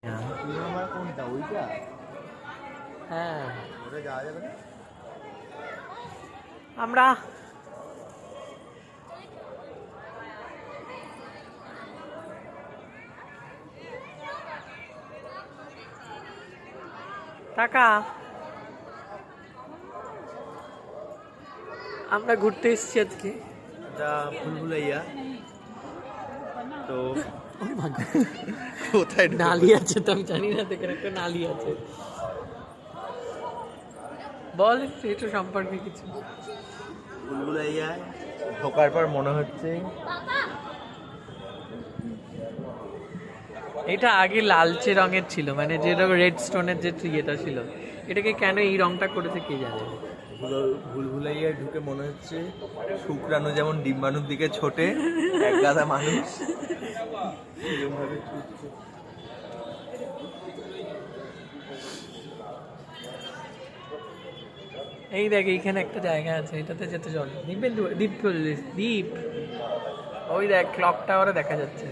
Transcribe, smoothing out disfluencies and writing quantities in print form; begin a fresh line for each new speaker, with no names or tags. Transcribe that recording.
কোনটা ওইটা?
হ্যাঁ
ওটা যাওয়া যাবে না।
আমরা টাকা আমরা ঘুরতে এসেছি আজকে।
এটা ভুলভুলাইয়া। তো কোথায়
নালি আছে তো আমি জানি না, দেখেন একটা নালি আছে। বল এটা সম্পর্কে কিছু।
ভুলভুলাইয়ায় ঢোকার পর মনে হচ্ছে
এটা আগে লালচে রঙের ছিল, মানে যেটা রেড স্টোনের যে ইয়েটা ছিল, এটাকে কেন এই রংটা করেছে কে জানে।
ভুলভুলাইয়ায় ঢুকে মনে হচ্ছে শুক্রাণু যেমন ডিম্বাণুর দিকে ছোটে, এক গাদা মানুষ এরকমভাবে ছুটছে।
এই দেখ এইখানে একটা জায়গা আছে, এটাতে যেতে চল। দ্বীপ দ্বীপ ওই দেখ ক্লক টাওয়ারে দেখা যাচ্ছে।